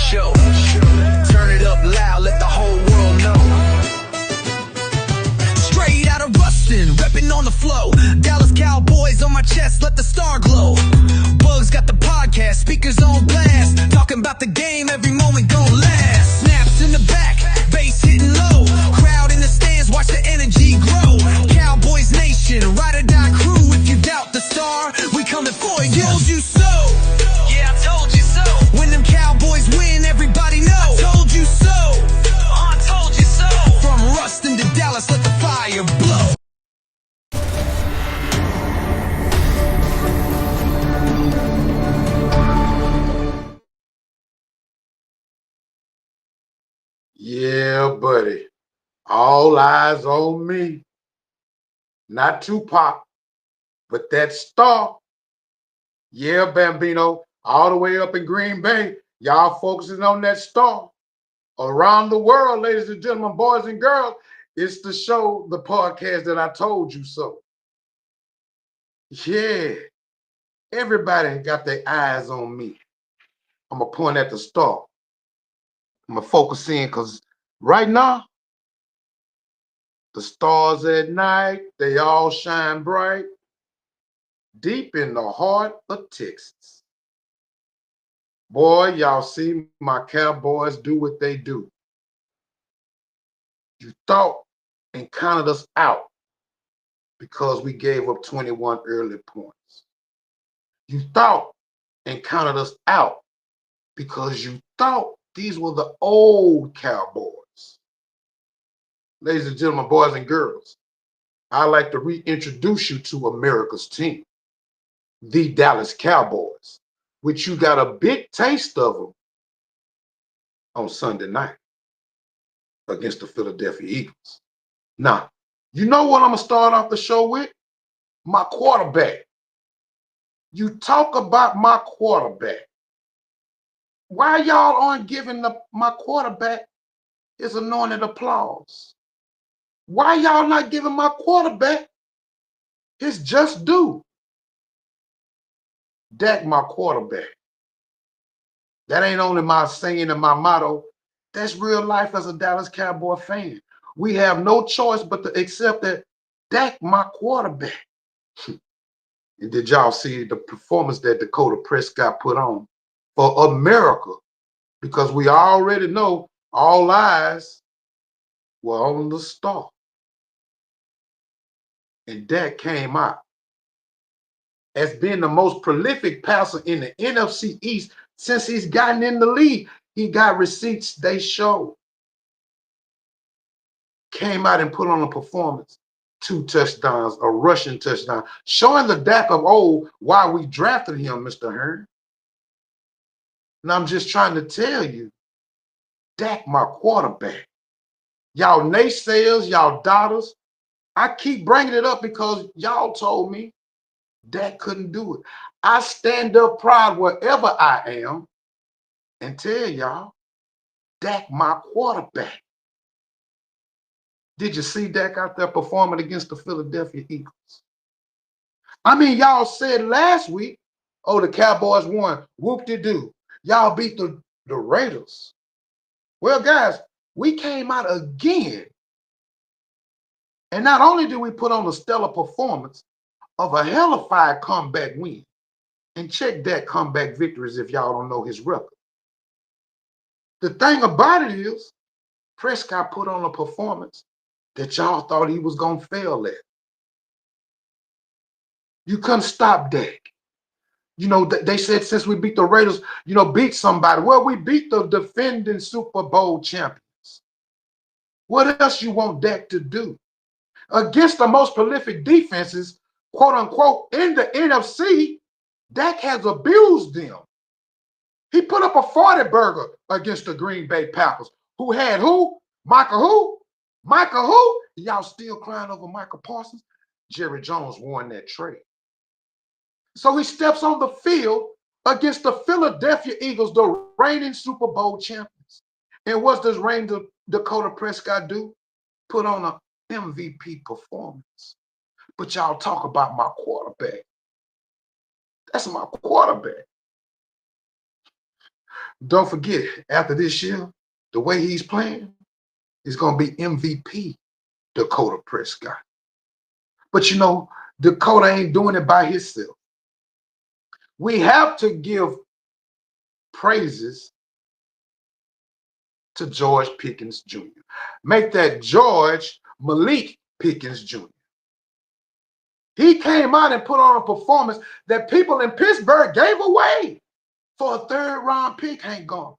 show. Turn it up loud, let the whole world know. Straight out of Ruston, repping on the flow. Dallas Cowboys on my chest, let the star glow. Bugs got the podcast, speakers on blast. Talking about the game, every moment gon' last. Snaps in the back, bass hitting low. Crowd in the stands, watch the energy grow. Cowboys Nation, ride or die crew. If you doubt the star, we coming for you. Told you so. Yeah, I told you so. When them Cowboys win, everybody know. I told you so. I told you so. From Ruston to Dallas, let the fire blow. Yeah, buddy. All eyes on me. Not Tupac, but that star. Yeah, Bambino, all the way up in Green Bay. Y'all focusing on that star. Around the world, ladies and gentlemen, boys and girls, it's the show, the podcast that I told you so. Yeah, everybody got their eyes on me. I'm going to point at the star. I'm going to focus in because right now, the stars at night, they all shine bright deep in the heart of Texas. Boy, y'all see my Cowboys do what they do. You thought and counted us out because we gave up 21 early points. You thought and counted us out because you thought these were the old Cowboys. Ladies and gentlemen, boys and girls, I'd like to reintroduce you to America's team, the Dallas Cowboys, which you got a big taste of them on Sunday night against the Philadelphia Eagles. Now, you know what I'm going to start off the show with? My quarterback. You talk about my quarterback. Why y'all aren't giving my quarterback his anointed applause? Why y'all not giving my quarterback his just due? Dak, my quarterback. That ain't only my saying and my motto. That's real life as a Dallas Cowboy fan. We have no choice but to accept that Dak, my quarterback. And did y'all see the performance that Dakota Prescott put on for America? Because we already know all eyes were on the star. And Dak came out as being the most prolific passer in the NFC East since he's gotten in the league. He got receipts, they show. Came out and put on a performance. 2 touchdowns, a rushing touchdown, showing the Dak of old why we drafted him, Mr. Hearn. And I'm just trying to tell you, Dak, my quarterback. Y'all naysayers, y'all doubters, I keep bringing it up because y'all told me Dak couldn't do it. I stand up proud wherever I am and tell y'all, Dak, my quarterback. Did you see Dak out there performing against the Philadelphia Eagles? I mean, y'all said last week, oh, the Cowboys won. Whoop-de-doo. Y'all beat the Raiders. Well, guys, we came out again. And not only did we put on a stellar performance of a hellified comeback win, and check that comeback victories if y'all don't know his record. The thing about it is, Prescott put on a performance that y'all thought he was going to fail at. You couldn't stop Dak. You know, they said since we beat the Raiders, beat somebody. Well, we beat the defending Super Bowl champions. What else you want Dak to do? Against the most prolific defenses, quote unquote, in the NFC, Dak has abused them. He put up a 40 burger against the Green Bay Packers. Who had who? Michael who? Michael who? Y'all still crying over Michael Parsons? Jerry Jones won that trade. So he steps on the field against the Philadelphia Eagles, the reigning Super Bowl champions. And what does Dakota Prescott do? Put on an MVP performance. But y'all talk about my quarterback. That's my quarterback. Don't forget, after this year, the way he's playing, he's going to be MVP Dakota Prescott. But you know, Dakota ain't doing it by himself. We have to give praises to George Pickens Jr. Make that George Malik Pickens Jr. He came out and put on a performance that people in Pittsburgh gave away for a third-round pick. Ain't gone.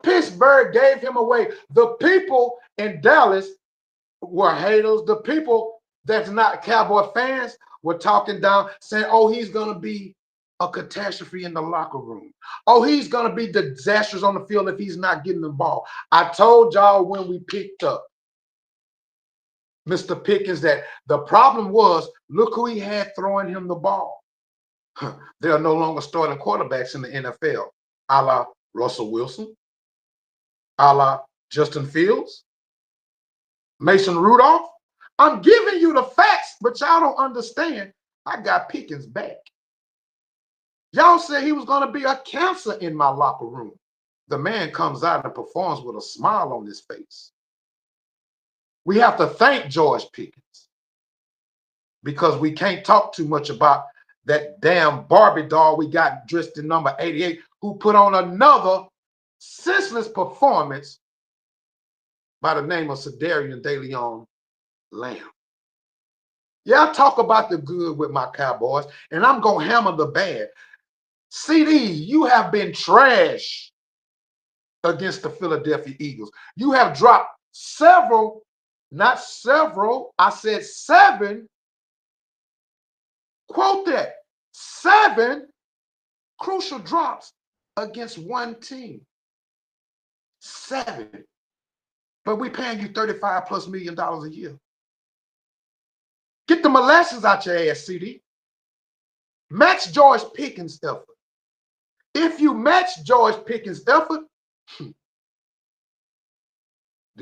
Pittsburgh gave him away. The people in Dallas were haters. The people that's not Cowboy fans were talking down, saying, oh, he's going to be a catastrophe in the locker room. Oh, he's going to be disastrous on the field if he's not getting the ball. I told y'all when we picked up Mr. Pickens that the problem was, look who he had throwing him the ball. There are no longer starting quarterbacks in the NFL, a la Russell Wilson, a la Justin Fields, Mason Rudolph. I'm giving you the facts, but y'all don't understand. I got Pickens back. Y'all said he was going to be a cancer in my locker room. The man comes out and performs with a smile on his face. We have to thank George Pickens because we can't talk too much about that damn Barbie doll we got dressed in number 88 who put on another senseless performance by the name of Cedarian DeLeon Lamb. Yeah, I talk about the good with my Cowboys, and I'm going to hammer the bad. CD, you have been trash against the Philadelphia Eagles. You have dropped several, not several, I said 7, quote that, 7 crucial drops against one team. 7. But we paying you $35+ million a year. Get the molasses out your ass, CD. Match George Pickens' effort. If you match George Pickens' effort, do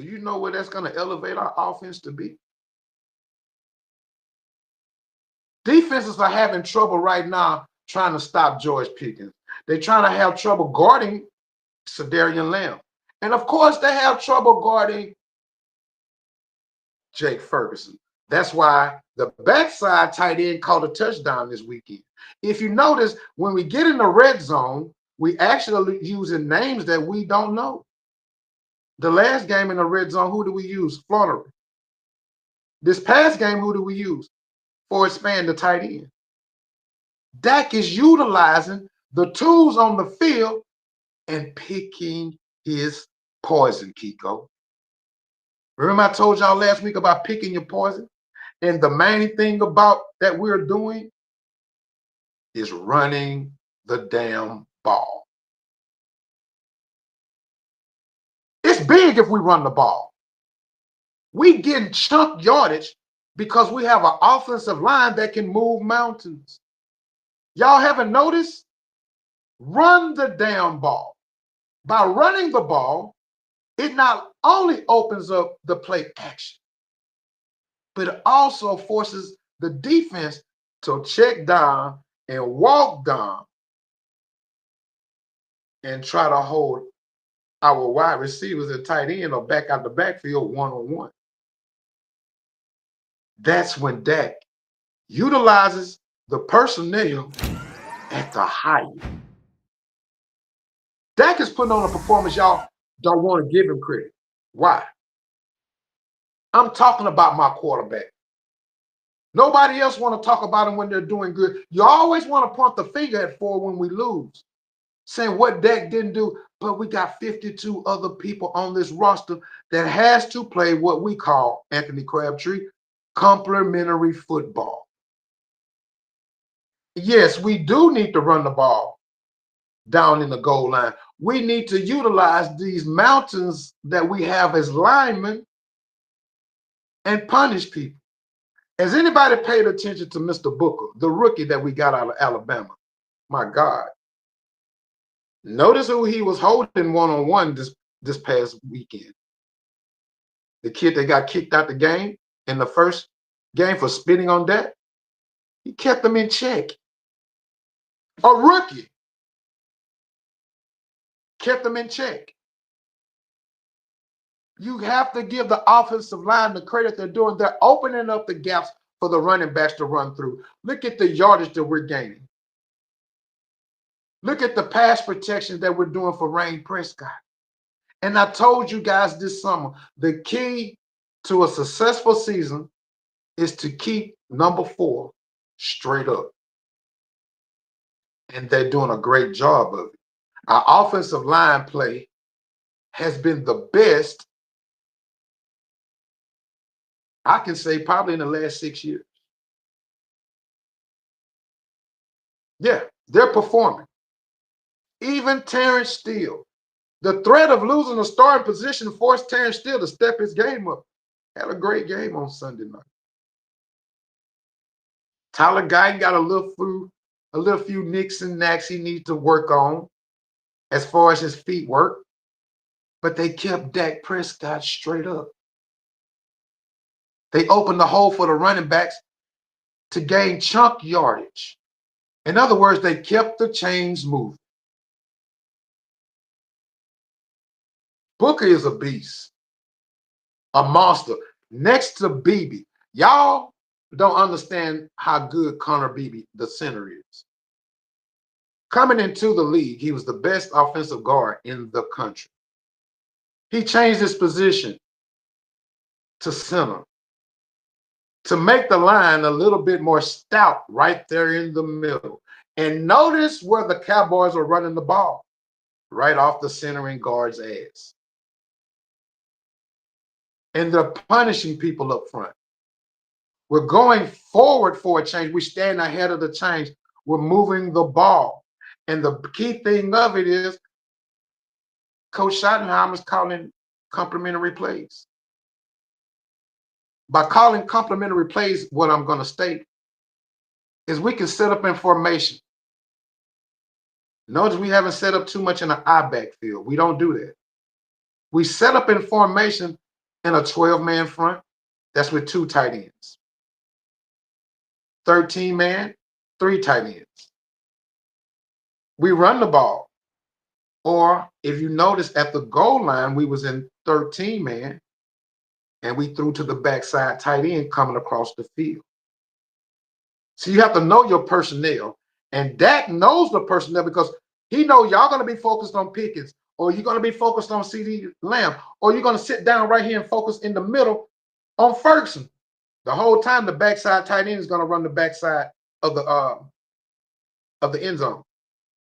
you know where that's going to elevate our offense to be? Defenses are having trouble right now trying to stop George Pickens. They're trying to have trouble guarding Cedarian Lamb. And of course, they have trouble guarding Jake Ferguson. That's why the backside tight end caught a touchdown this weekend. If you notice, when we get in the red zone, we actually using names that we don't know. The last game in the red zone, who do we use? Florida. This past game, who do we use? Forrest Spann, the tight end. Dak is utilizing the tools on the field and picking his poison, Kiko. Remember I told y'all last week about picking your poison? And the main thing about that we're doing is running the damn ball. It's big if we run the ball. We getting chunk yardage because we have an offensive line that can move mountains. Y'all haven't noticed? Run the damn ball. By running the ball, it not only opens up the play action, but it also forces the defense to check down and walk down and try to hold our wide receivers and tight end or back out the backfield one-on-one. That's when Dak utilizes the personnel at the height. Dak is putting on a performance y'all don't want to give him credit. Why? I'm talking about my quarterback. Nobody else want to talk about him when they're doing good. You always want to point the finger at Ford when we lose, saying what Dak didn't do, but we got 52 other people on this roster that has to play what we call, Anthony Crabtree, complementary football. Yes, we do need to run the ball down in the goal line. We need to utilize these mountains that we have as linemen and punish people. Has anybody paid attention to Mr. Booker, the rookie that we got out of Alabama? My God. Notice who he was holding one-on-one this past weekend. The kid that got kicked out the game in the first game for spitting on that. He kept them in check. A rookie. kept them in check. You have to give the offensive line the credit they're doing. They're opening up the gaps for the running backs to run through. Look at the yardage that we're gaining. Look at the pass protection that we're doing for Rain Prescott. And I told you guys this summer, the key to a successful season is to keep number 4 straight up. And they're doing a great job of it. Our offensive line play has been the best, I can say, probably in the last 6 years. Yeah, they're performing. Even Terrence Steele, the threat of losing a starting position forced Terrence Steele to step his game up. Had a great game on Sunday night. Tyler Guyton got a little few nicks and knacks he needs to work on as far as his feet work. But they kept Dak Prescott straight up. They opened the hole for the running backs to gain chunk yardage. In other words, they kept the chains moving. Booker is a beast, a monster. Next to Beebe, y'all don't understand how good Connor Beebe, the center, is. Coming into the league, he was the best offensive guard in the country. He changed his position to center to make the line a little bit more stout right there in the middle. And notice where the Cowboys are running the ball, right off the centering guard's ass. And they're punishing people up front. We're going forward for a change. We stand ahead of the change. We're moving the ball. And the key thing of it is Coach Schottenheimer is calling complementary plays. By calling complementary plays, what I'm going to state is we can set up in formation. Notice we haven't set up too much in an I backfield. We don't do that. We set up in formation in a 12-man front. That's with 2 tight ends. 13-man, 3 tight ends. We run the ball. Or if you notice at the goal line, we was in 13-man and we threw to the backside tight end coming across the field. So you have to know your personnel. And Dak knows the personnel because he knows y'all going to be focused on Pickens, or you're going to be focused on CeeDee Lamb, or you're going to sit down right here and focus in the middle on Ferguson. The whole time the backside tight end is going to run the backside of the end zone.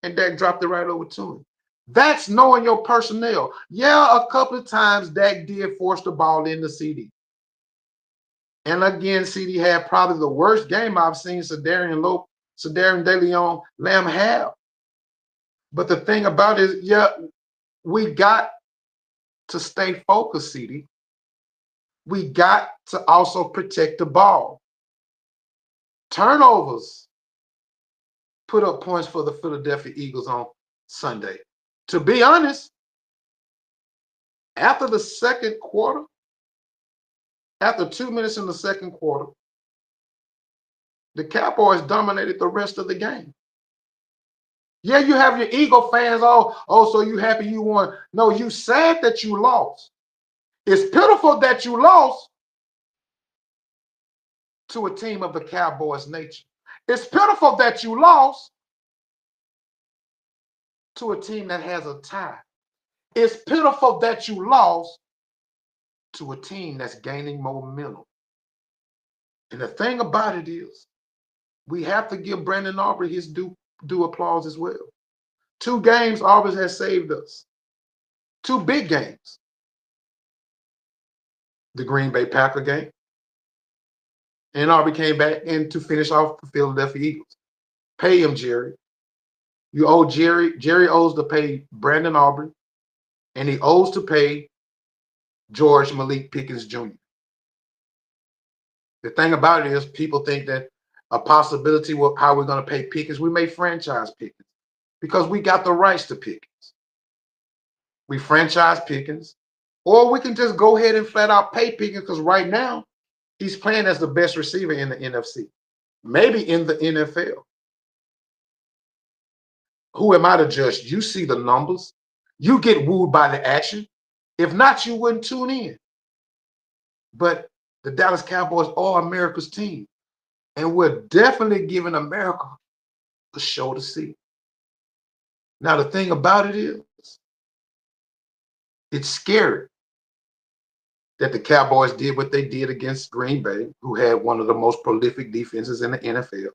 And Dak dropped it right over to him. That's knowing your personnel. Yeah, a couple of times Dak did force the ball into CD. And again, CD had probably the worst game I've seen Cedarian DeLeon Lamb have. But the thing about it is, yeah, we got to stay focused, CD. We got to also protect the ball. Turnovers put up points for the Philadelphia Eagles on Sunday. To be honest, after the second quarter, after 2 minutes in the second quarter, the Cowboys dominated the rest of the game. Yeah, you have your Eagle fans, oh, so you happy you won. No, you sad that you lost. It's pitiful that you lost to a team of the Cowboys' nature. It's pitiful that you lost to a team that has a tie. It's pitiful that you lost to a team that's gaining momentum. And the thing about it is, we have to give Brandon Aubrey his due applause as well. 2 games Aubrey has saved us. 2 big games. The Green Bay Packer game. And Aubrey came back in to finish off the Philadelphia Eagles. Pay him, Jerry. You owe Jerry. Jerry owes to pay Brandon Aubrey. And he owes to pay George Malik Pickens Jr. The thing about it is people think that a possibility with how we're going to pay Pickens, we may franchise Pickens because we got the rights to Pickens. We franchise Pickens, or we can just go ahead and flat out pay Pickens because right now he's playing as the best receiver in the NFC, maybe in the NFL. Who am I to judge? You see the numbers. You get wooed by the action. If not, you wouldn't tune in. But the Dallas Cowboys are America's team. And we're definitely giving America a show to see. Now, the thing about it is, it's scary that the Cowboys did what they did against Green Bay, who had one of the most prolific defenses in the NFL.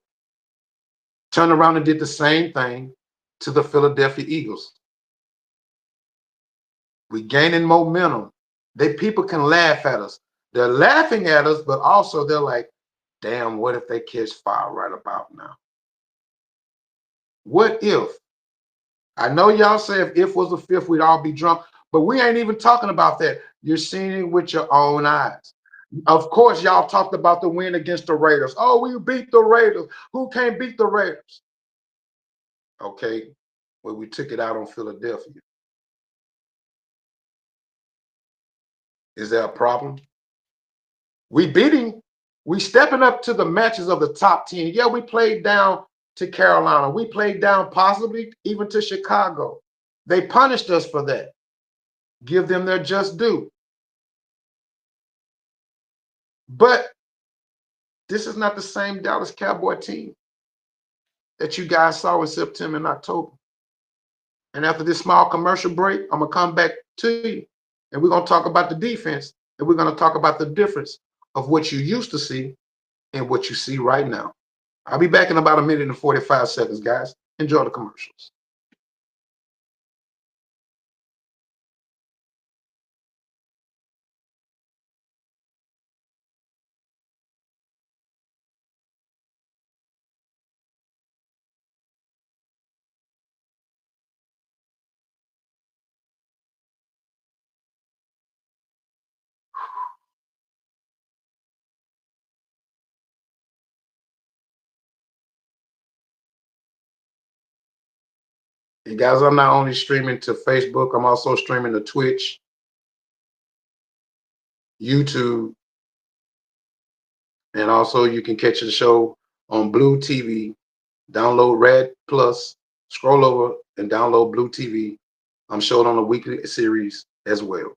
Turned around and did the same thing to the Philadelphia Eagles. We're gaining momentum. People can laugh at us. They're laughing at us, but also they're like, damn, what if they catch fire right about now? What if? I know y'all say if was a fifth, we'd all be drunk, but we ain't even talking about that. You're seeing it with your own eyes. Of course, y'all talked about the win against the Raiders. Oh, we beat the Raiders. Who can't beat the Raiders? Okay, well, we took it out on Philadelphia. Is there a problem? We beating. We stepping up to the matches of the top 10. Yeah, we played down to Carolina. We played down possibly even to Chicago. They punished us for that. Give them their just due. But this is not the same Dallas Cowboy team that you guys saw in September and October. And after this small commercial break, I'm going to come back to you. And we're going to talk about the defense. And we're going to talk about the difference of what you used to see and what you see right now. I'll be back in about a minute and 45 seconds, guys. Enjoy the commercials. And guys, I'm not only streaming to Facebook, I'm also streaming to Twitch, YouTube, and also you can catch the show on Blue TV. Download Red Plus, scroll over and download Blue TV. I'm showing on a weekly series as well.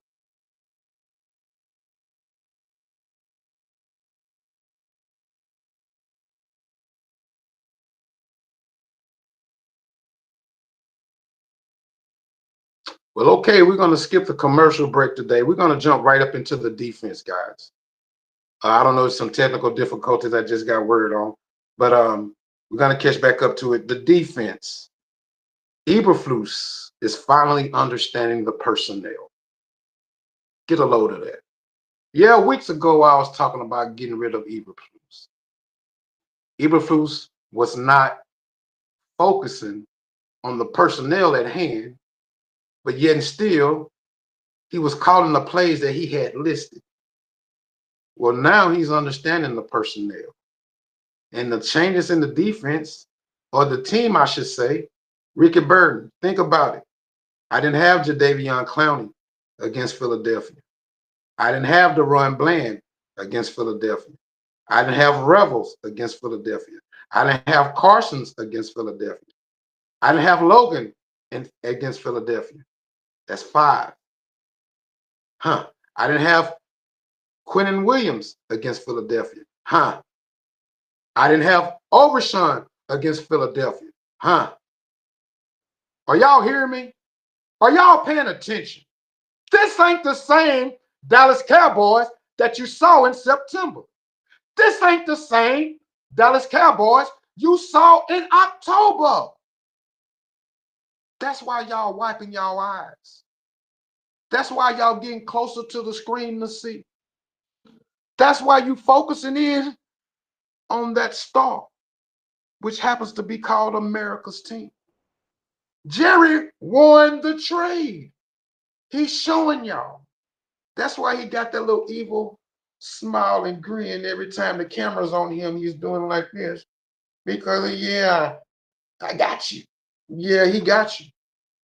Well, okay, we're going to skip the commercial break today. We're going to jump right up into the defense, guys. I don't know, some technical difficulties I just got word on, but we're going to catch back up to it. The defense. Eberflus is finally understanding the personnel. Get a load of that. Yeah, weeks ago I was talking about getting rid of Eberflus. Eberflus was not focusing on the personnel at hand, but yet and still he was calling the plays that he had listed. Well, now he's understanding the personnel and the changes in the defense, or the team, I should say. Ricky Burton, think about it. I didn't have Jadeveon Clowney against Philadelphia. I didn't have DeRon Bland against Philadelphia. I didn't have Revels against Philadelphia. I didn't have Carsons against Philadelphia. I didn't have Logan against Philadelphia. That's 5. I didn't have Quinnen Williams against Philadelphia. I didn't have Overshawn against Philadelphia. Are y'all hearing me? Are y'all paying attention? This ain't the same Dallas Cowboys that you saw in September. This ain't the same Dallas Cowboys you saw in October. That's why y'all wiping y'all eyes. That's why y'all getting closer to the screen to see. That's why you focusing in on that star, which happens to be called America's team. Jerry won the trade. He's showing y'all. That's why he got that little evil smile and grin every time the camera's on him. He's doing like this. Because, yeah, I got you. Yeah, he got you.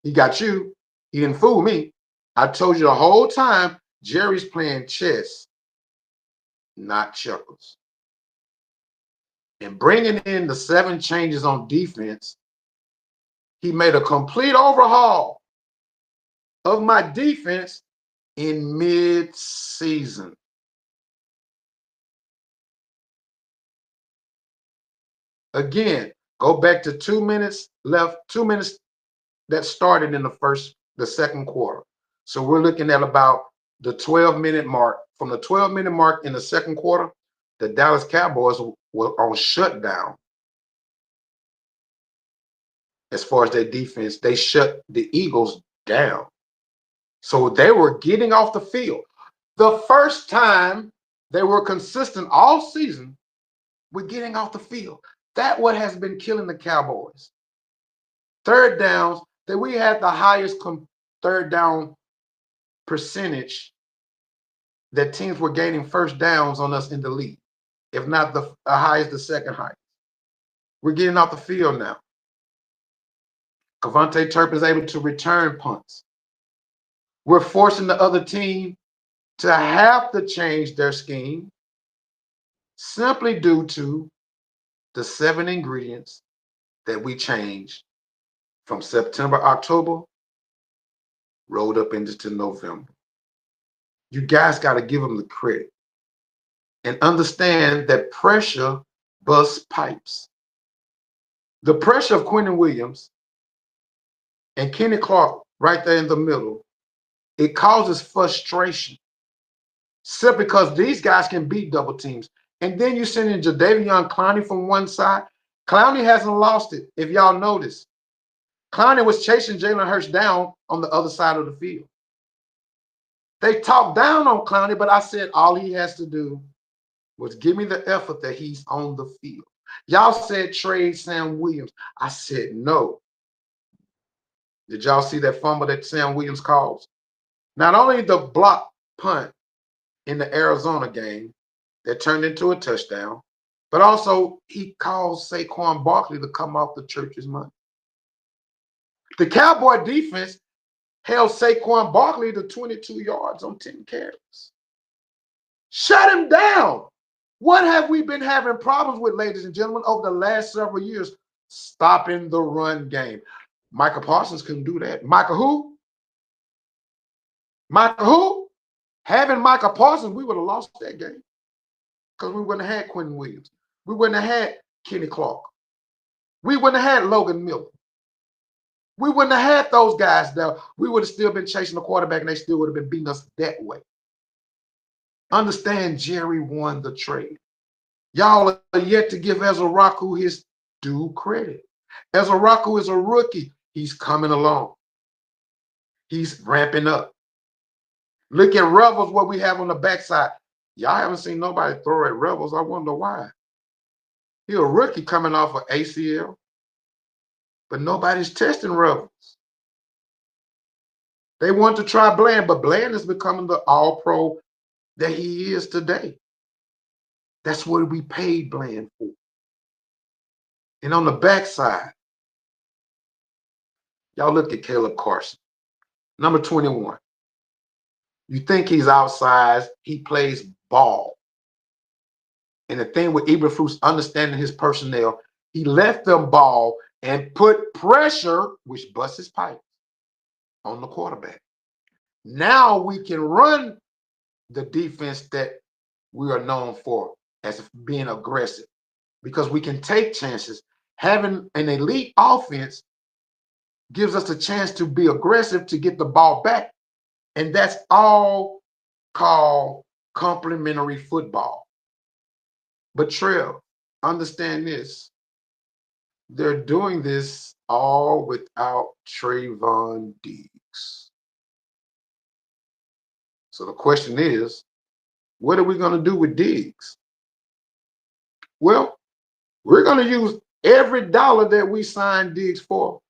He got you. He didn't fool me. I told you the whole time, Jerry's playing chess, not checkers. And bringing in the 7 changes on defense, he made a complete overhaul of my defense in mid-season. Again, go back to 2 minutes left, 2 minutes that started in the second quarter. So we're looking at about the 12-minute mark. From the 12-minute mark in the second quarter, the Dallas Cowboys were on shutdown. As far as their defense, they shut the Eagles down. So they were getting off the field. The first time they were consistent all season with getting off the field. That's what has been killing the Cowboys. Third downs, that we had the highest third down percentage that teams were gaining first downs on us in the league, if not the highest, the second highest. We're getting off the field now. Cavante Turpin is able to return punts. We're forcing the other team to have to change their scheme simply due to the 7 ingredients that we changed from September, October, rolled up into November. You guys got to give them the credit and understand that pressure busts pipes. The pressure of Quentin Williams and Kenny Clark right there in the middle, it causes frustration simply because these guys can beat double teams. And then you send in Jadeveon Clowney from one side. Clowney hasn't lost it, if y'all notice. Clowney was chasing Jalen Hurts down on the other side of the field. They talked down on Clowney, but I said all he has to do was give me the effort that he's on the field. Y'all said trade Sam Williams. I said no. Did y'all see that fumble that Sam Williams caused? Not only the block punt in the Arizona game that turned into a touchdown, but also he caused Saquon Barkley to come off the church's money. The Cowboy defense held Saquon Barkley to 22 yards on 10 carries. Shut him down. What have we been having problems with, ladies and gentlemen, over the last several years? Stopping the run game. Micah Parsons couldn't do that. Micah who? Micah who? Having Micah Parsons, we would have lost that game because we wouldn't have had Quentin Williams. We wouldn't have had Kenny Clark. We wouldn't have had Logan Miller. We wouldn't have had those guys there. We would have still been chasing the quarterback, and they still would have been beating us that way. Understand, Jerry won the trade. Y'all are yet to give Ezra Rocco his due credit. Ezra Rocco is a rookie. He's coming along. He's ramping up. Look at Rebels, what we have on the backside. Y'all haven't seen nobody throw at Rebels. I wonder why. He's a rookie coming off of ACL, but nobody's testing Rebels. They want to try Bland, but Bland is becoming the all-pro that he is today. That's what we paid Bland for. And on the backside, y'all look at Caleb Carson, number 21. You think he's outsized. He plays ball. And the thing with Eberflus, understanding his personnel, he let them ball and put pressure, which busts his pipe, on the quarterback. Now we can run the defense that we are known for as being aggressive because we can take chances. Having an elite offense gives us a chance to be aggressive to get the ball back. And that's all called complementary football. But Trev, understand this. They're doing this all without Trayvon Diggs. So the question is, what are we going to do with Diggs? Well, we're going to use every dollar that we signed Diggs for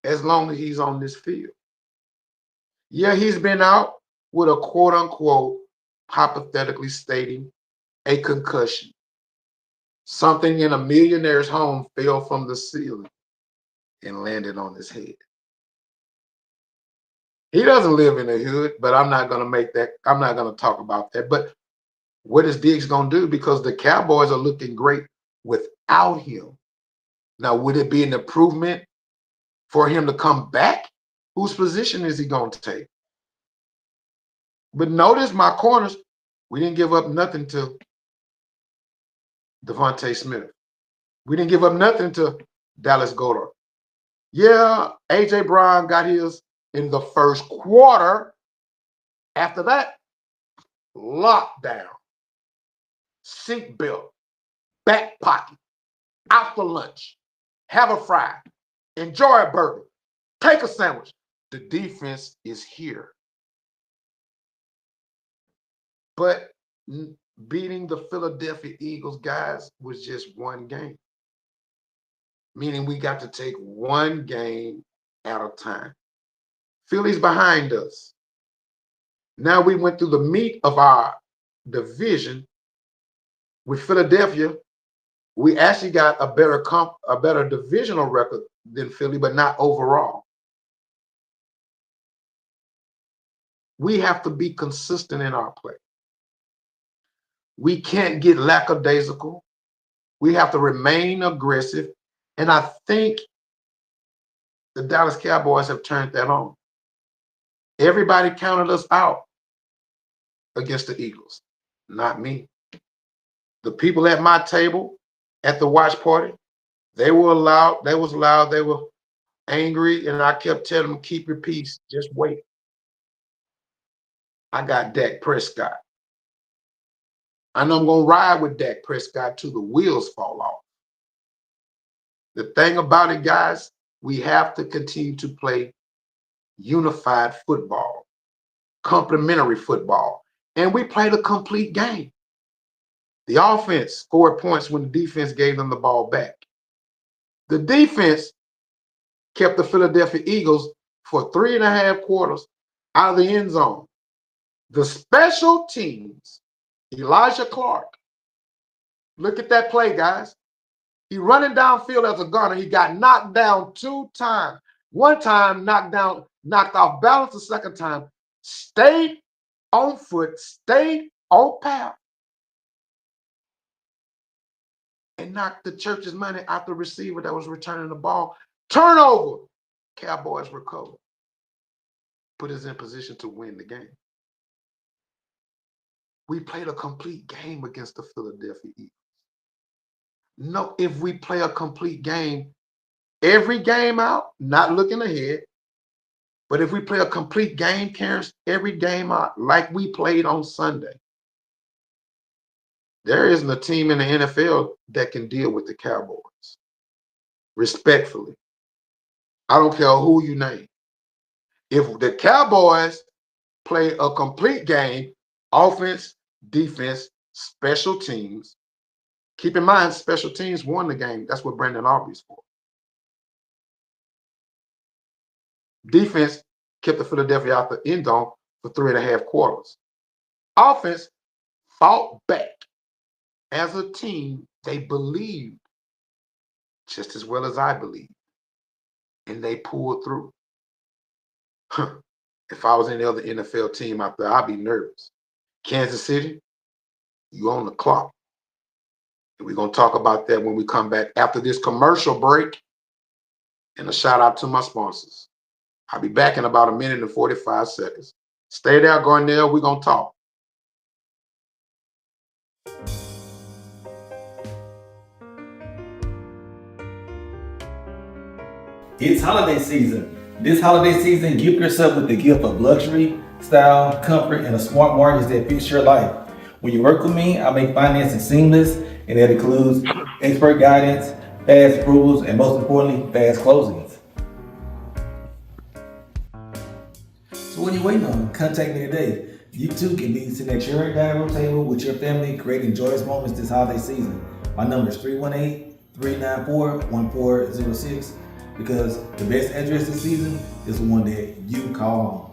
as long as he's on this field. Yeah, he's been out with a quote-unquote, hypothetically stating, a concussion. Something in a millionaire's home fell from the ceiling and landed on his head. He doesn't live in the hood, but I'm not going to talk about that. But what is Diggs going to do? Because the Cowboys are looking great without him. Now, would it be an improvement for him to come back? Whose position is he going to take? But notice my corners, we didn't give up nothing to Devontae Smith. We didn't give up nothing to Dallas Goedert. Yeah, A.J. Brown got his in the first quarter. After that, lockdown, seat belt, back pocket, out for lunch, have a fry, enjoy a burger, take a sandwich. The defense is here. But beating the Philadelphia Eagles, guys, was just one game. Meaning we got to take one game at a time. Philly's behind us. Now we went through the meat of our division with Philadelphia. We actually got a better divisional record than Philly, but not overall. We have to be consistent in our play. We can't get lackadaisical. We have to remain aggressive. And I think the Dallas Cowboys have turned that on. Everybody counted us out against the Eagles, not me. The people at my table at the watch party, they were loud, they were angry, and I kept telling them, keep your peace, just wait. I got Dak Prescott. I know I'm going to ride with Dak Prescott till the wheels fall off. The thing about it, guys, we have to continue to play unified football, complementary football, and we played a complete game. The offense scored points when the defense gave them the ball back. The defense kept the Philadelphia Eagles for 3.5 quarters out of the end zone. The special teams, Elijah Clark, look at that play, guys. He running downfield as a gunner. He got knocked down 2 times. One time knocked off balance. The second time stayed on foot, stayed on path, and knocked the church's money out the receiver that was returning the ball. Turnover. Cowboys recover. Put us in position to win the game. We played a complete game against the Philadelphia Eagles. No, if we play a complete game, every game out, not looking ahead, but if we play a complete game, Terrence, every game out, like we played on Sunday, there isn't a team in the NFL that can deal with the Cowboys. Respectfully. I don't care who you name. If the Cowboys play a complete game, offense, defense, special teams, keep in mind, special teams won the game. That's what Brandon Aubrey's for. Defense kept the Philadelphia out the end zone for 3.5 quarters. Offense fought back. As a team, they believed just as well as I believed, and they pulled through. If I was any other NFL team out there, I'd be nervous. Kansas City, you on the clock. And we're going to talk about that when we come back after this commercial break. And a shout out to my sponsors. I'll be back in about 1 minute and 45 seconds. Stay there, Garnell. We're going to talk. It's holiday season. This holiday season, gift yourself with the gift of luxury, style, comfort, and a smart mortgage that fits your life. When you work with me, I make financing seamless, and that includes expert guidance, fast approvals, and most importantly, fast closings. So what are you waiting on? Contact me today. You too can be sitting at your dining room table with your family, creating joyous moments this holiday season. My number is 318-394-1406 because the best address this season is the one that you call home.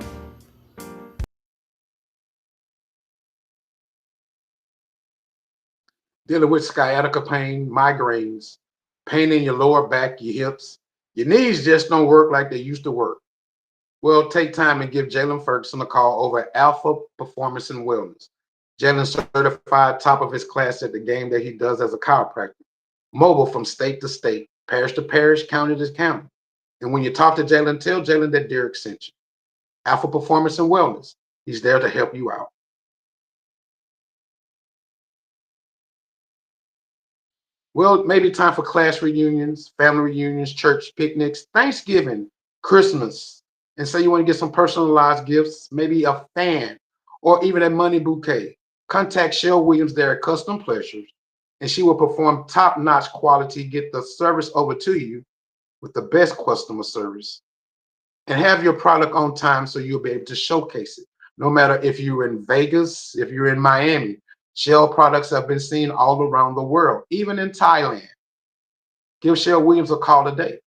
Dealing with sciatica pain, migraines, pain in your lower back, your hips, your knees just don't work like they used to work. Well, take time and give Jalen Ferguson a call over at Alpha Performance and Wellness. Jalen's certified top of his class at the game that he does as a chiropractor. Mobile from state to state, parish to parish, county to county. And when you talk to Jalen, tell Jalen that Derrick sent you. Alpha Performance and Wellness, He's there to help you out. Well, maybe time for class reunions, family reunions, church picnics, Thanksgiving, Christmas, and say you want to get some personalized gifts, maybe a fan or even a money bouquet. Contact Shell Williams there at Custom Pleasures, and she will perform top-notch quality, get the service over to you with the best customer service, and have your product on time so you'll be able to showcase it. No matter if you're in Vegas, if you're in Miami, Shell products have been seen all around the world, even in Thailand. Give Shell Williams a call today.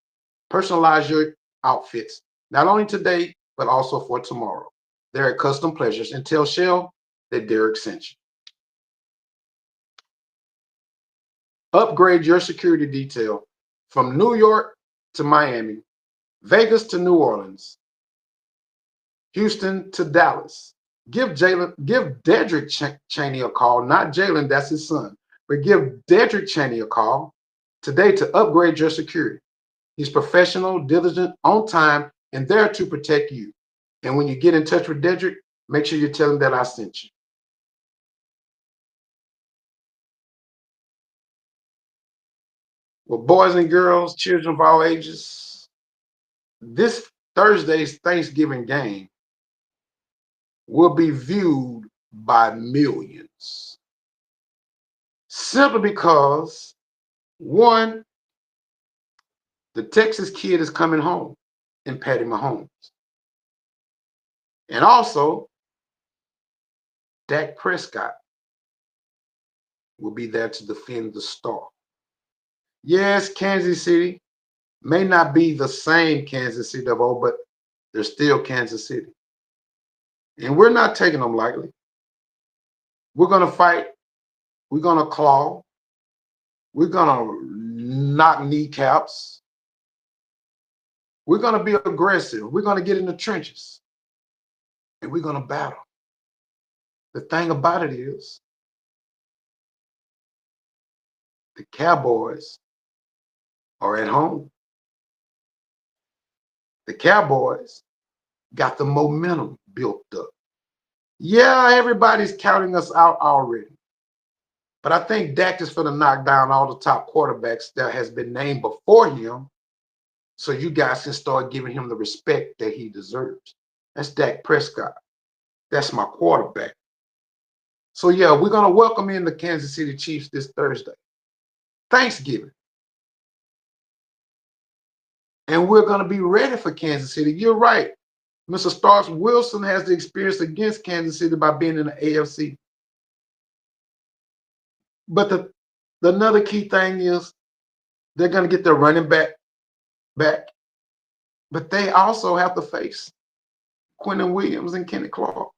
Personalize your outfits, not only today, but also for tomorrow. They're at Custom Pleasures, and tell Shell that Derrick sent you. Upgrade your security detail from New York to Miami, Vegas to New Orleans, Houston to Dallas. Give Derrick Cheney a call, not Jalen, that's his son, but give Derrick Cheney a call today to upgrade your security. He's professional, diligent, on time, and there to protect you. And when you get in touch with Derrick, make sure you tell him that I sent you. Well, boys and girls, children of all ages, this Thursday's Thanksgiving game will be viewed by millions. Simply because, one, the Texas kid is coming home in Patty Mahomes. And also, Dak Prescott will be there to defend the star. Yes, Kansas City may not be the same Kansas City of old, but they're still Kansas City. And we're not taking them lightly. We're going to fight. We're going to claw. We're going to knock kneecaps. We're going to be aggressive. We're going to get in the trenches. And we're going to battle. The thing about it is, the Cowboys are at home. The Cowboys got the momentum built up. Yeah, everybody's counting us out already. But I think Dak is going to knock down all the top quarterbacks that has been named before him, so you guys can start giving him the respect that he deserves. That's Dak Prescott. That's my quarterback. So yeah, we're going to welcome in the Kansas City Chiefs this Thursday, Thanksgiving. And we're going to be ready for Kansas City. You're right. Mr. Starks Wilson has the experience against Kansas City by being in the AFC. But the another key thing is they're going to get their running back. But they also have to face Quentin Williams and Kenny Clark.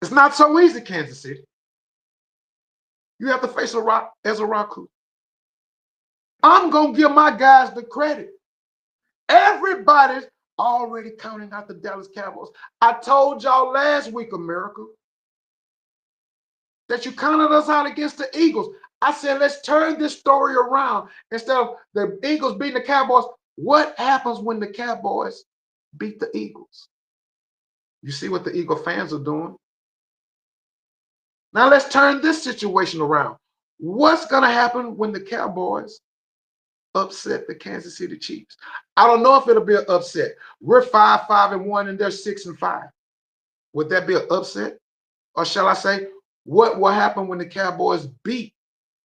It's not so easy, Kansas City. You have to face Ezra Raku. I'm going to give my guys the credit. Everybody's already counting out the Dallas Cowboys. I told y'all last week, America, that you counted us out against the Eagles. I said, let's turn this story around. Instead of the Eagles beating the Cowboys, what happens when the Cowboys beat the Eagles? You see what the Eagle fans are doing? Now let's turn this situation around. What's going to happen when the Cowboys upset the Kansas City Chiefs? I don't know if it'll be an upset. We're 5-5-1, and they're 6-5. Would that be an upset? Or shall I say, what will happen when the Cowboys beat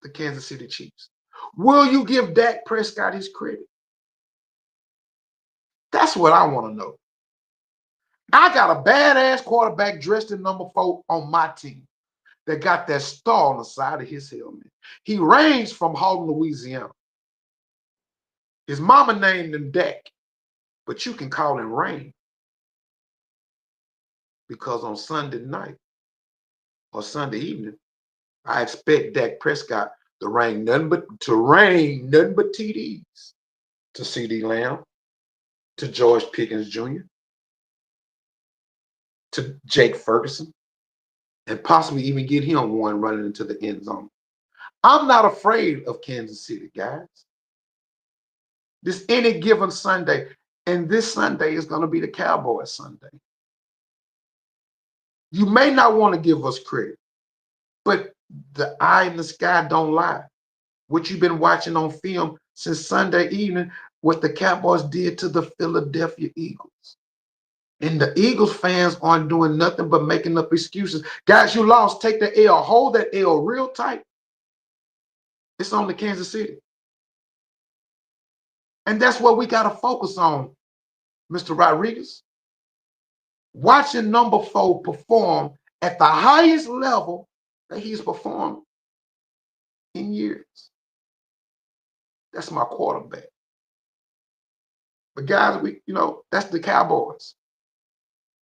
the Kansas City Chiefs? Will you give Dak Prescott his credit? That's what I want to know. I got a badass quarterback dressed in number 4 on my team that got that star on the side of his helmet. He reigns from Holland, Louisiana. His mama named him Dak, but you can call him Rain, because on Sunday night or Sunday evening, I expect Dak Prescott to rain nothing but TDs to CeeDee Lamb, to George Pickens Jr., to Jake Ferguson, and possibly even get him one running into the end zone. I'm not afraid of Kansas City, guys. This any given Sunday, and this Sunday is going to be the Cowboys Sunday. You may not want to give us credit, but the eye in the sky don't lie. What you've been watching on film since Sunday evening, what the Cowboys did to the Philadelphia Eagles. And the Eagles fans aren't doing nothing but making up excuses. Guys, you lost. Take the L. Hold that L real tight. It's on the Kansas City. And that's what we got to focus on, Mr. Rodriguez. Watching number 4 perform at the highest level that he's performed in years. That's my quarterback. But guys, that's the Cowboys.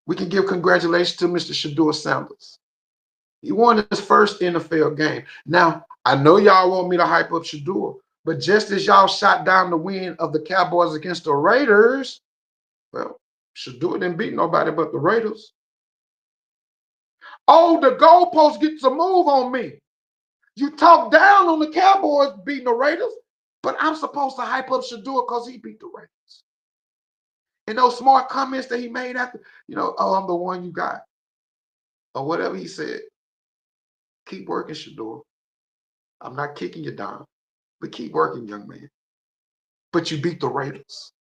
We can give congratulations to Mr. Shedeur Sanders. He won his first NFL game. Now, I know y'all want me to hype up Shedeur, but just as y'all shot down the win of the Cowboys against the Raiders, well, Shedeur didn't beat nobody but the Raiders. Oh, the goalpost gets a move on me. You talk down on the Cowboys beating the Raiders, but I'm supposed to hype up Shedeur because he beat the Raiders. And those smart comments that he made after, oh, I'm the one you got. Or whatever he said. Keep working, Shedeur. I'm not kicking you down, but keep working, young man. But you beat the Raiders.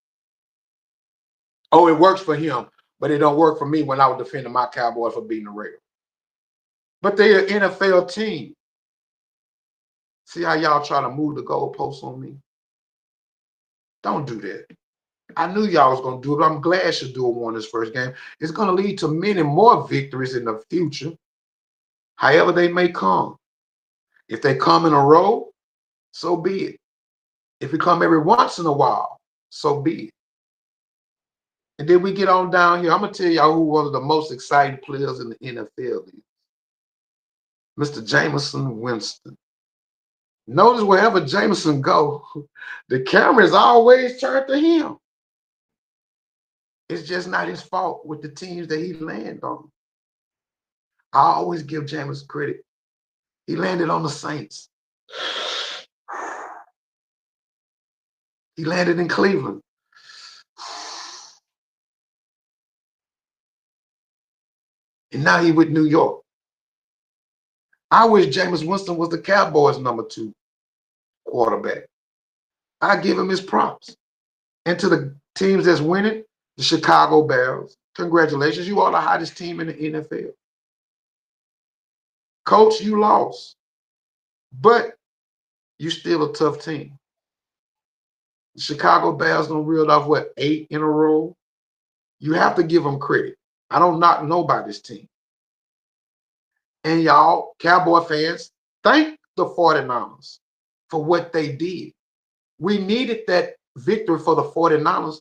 Oh, it works for him, but it don't work for me when I was defending my Cowboys for beating the Raiders. But they're an NFL team. See how y'all try to move the goalposts on me? Don't do that. I knew y'all was going to do it. I'm glad Shedeur won his first game. It's going to lead to many more victories in the future, however they may come. If they come in a row, so be it. If it come every once in a while, so be it. And then we get on down here. I'm going to tell y'all who one of the most exciting players in the NFL is. Mr. Jameis Winston. Notice wherever Jameson go, the camera is always turned to him. It's just not his fault with the teams that he landed on. I always give Jameis credit. He landed on the Saints. He landed in Cleveland. And now he with New York. I wish Jameis Winston was the Cowboys' number 2 quarterback. I give him his props. And to the teams that's winning, the Chicago Bears, congratulations. You are the hottest team in the NFL. Coach, you lost. But you still a tough team. The Chicago Bears done reeled off, 8 in a row? You have to give them credit. I don't knock nobody's team. And y'all, Cowboy fans, thank the 49ers for what they did. We needed that victory for the 49ers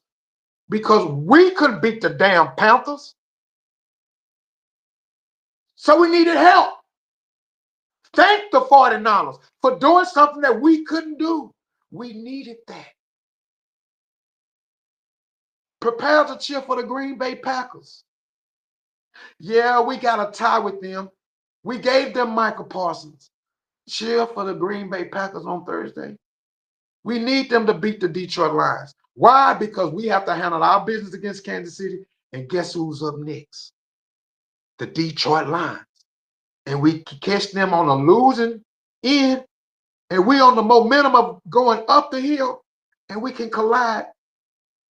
because we couldn't beat the damn Panthers. So we needed help. Thank the 49ers for doing something that we couldn't do. We needed that. Prepare to cheer for the Green Bay Packers. Yeah, we got a tie with them. We gave them Michael Parsons. Cheer for the Green Bay Packers on Thursday. We need them to beat the Detroit Lions. Why? Because we have to handle our business against Kansas City. And guess who's up next? The Detroit Lions. And we catch them on a losing end. And we on the momentum of going up the hill. And we can collide.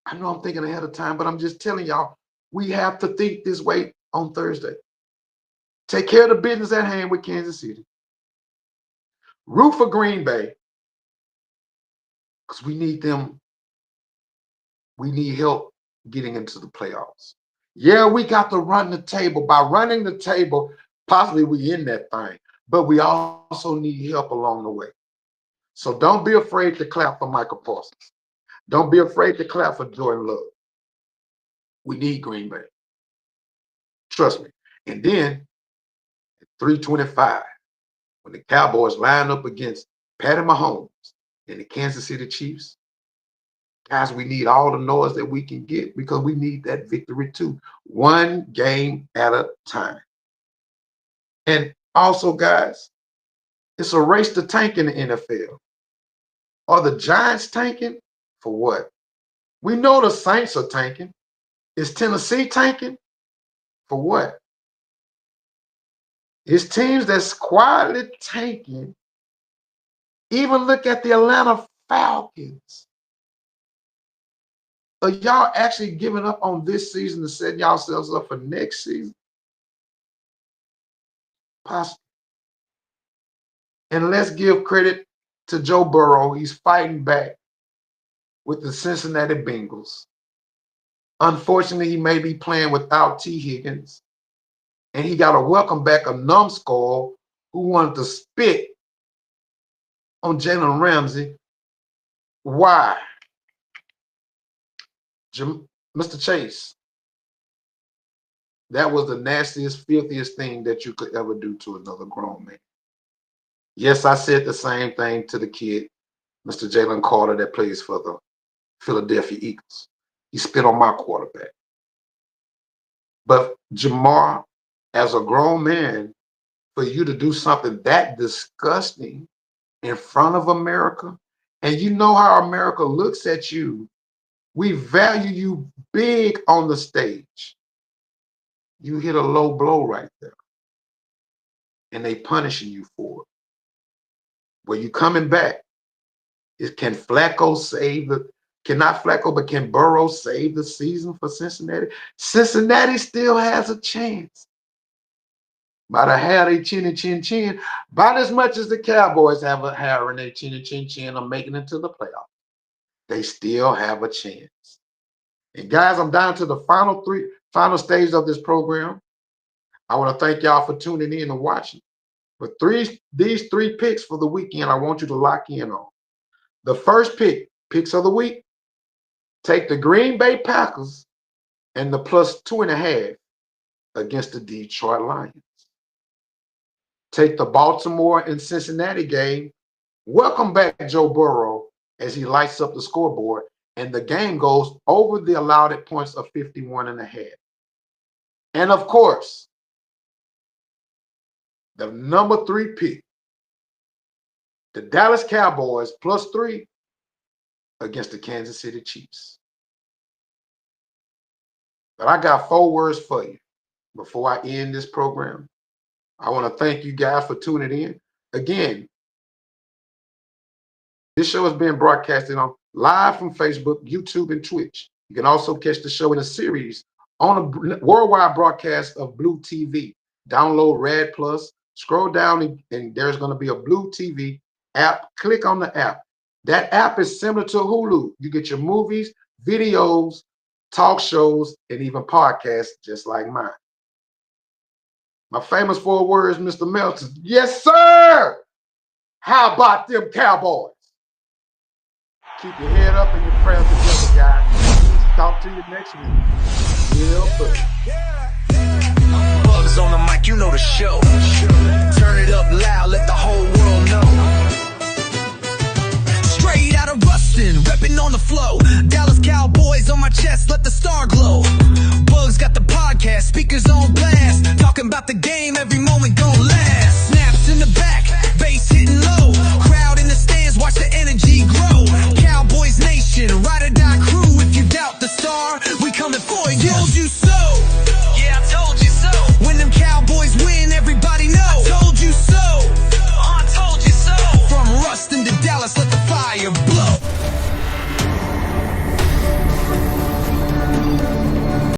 I know I'm thinking ahead of time, but I'm just telling y'all, we have to think this way on Thursday. Take care of the business at hand with Kansas City. Root for Green Bay. Because we need them. We need help getting into the playoffs. Yeah, we got to run the table. By running the table, possibly we in that thing. But we also need help along the way. So don't be afraid to clap for Michael Parsons. Don't be afraid to clap for Jordan Love. We need Green Bay. Trust me. And then at 325, when the Cowboys line up against Patty Mahomes and the Kansas City Chiefs, guys, we need all the noise that we can get because we need that victory too. One game at a time. And also, guys, it's a race to tank in the NFL. Are the Giants tanking? For what? We know the Saints are tanking. Is Tennessee tanking? For what? It's teams that's quietly tanking. Even look at the Atlanta Falcons. Are y'all actually giving up on this season to set yourselves up for next season? Possible. And let's give credit to Joe Burrow. He's fighting back with the Cincinnati Bengals. Unfortunately, he may be playing without T. Higgins. And he got to welcome back a numbskull who wanted to spit on Jalen Ramsey. Why? Mr. Chase, that was the nastiest, filthiest thing that you could ever do to another grown man. Yes, I said the same thing to the kid, Mr. Jalen Carter, that plays for the Philadelphia Eagles. He spit on my quarterback. But Jamar, as a grown man, for you to do something that disgusting in front of America, and you know how America looks at you, we value you big on the stage. You hit a low blow right there, and they punishing you for it. Well, you coming back. Can Flacco save the? Cannot Flacco, but can Burrow save the season for Cincinnati? Cincinnati still has a chance. By the hair they chin, about as much as the Cowboys have a hair in their chin of making it to the playoffs. They still have a chance. And guys, I'm down to the final stage of this program. I want to thank y'all for tuning in and watching. But these three picks for the weekend, I want you to lock in on. The first picks of the week, take the Green Bay Packers and the +2.5 against the Detroit Lions. Take the Baltimore and Cincinnati game. Welcome back Joe Burrow as he lights up the scoreboard, and the game goes over the allowed points of 51.5. And of course, the number 3 pick, the Dallas Cowboys +3 against the Kansas City Chiefs. But I got 4 words for you before I end this program. I want to thank you guys for tuning in. Again, this show is being broadcasted on live from Facebook, YouTube, and Twitch. You can also catch the show in a series on a worldwide broadcast of Blue TV. Download Red Plus, scroll down, and there's going to be a Blue TV app. Click on the app. That app is similar to Hulu. You get your movies, videos, talk shows, and even podcasts just like mine. My famous 4 words, Mr. Melton. Yes, sir. How about them Cowboys? Keep your head up and your prayers together, guys. Talk to you next week. Real good. Bugs on the mic, you know the show. Turn it up loud, let the whole world know. Straight out of Rustin, repping on the flow. Dallas Cowboys on my chest, let the star glow. Bugs got the podcast, speakers on blast. Talking about the game, every moment gon' last. Snaps in the back, bass hitting low. Crowd in the stands, watch the energy grow. Cowboys Nation, ride or die crew. If you doubt the star, we coming for you. Told you so.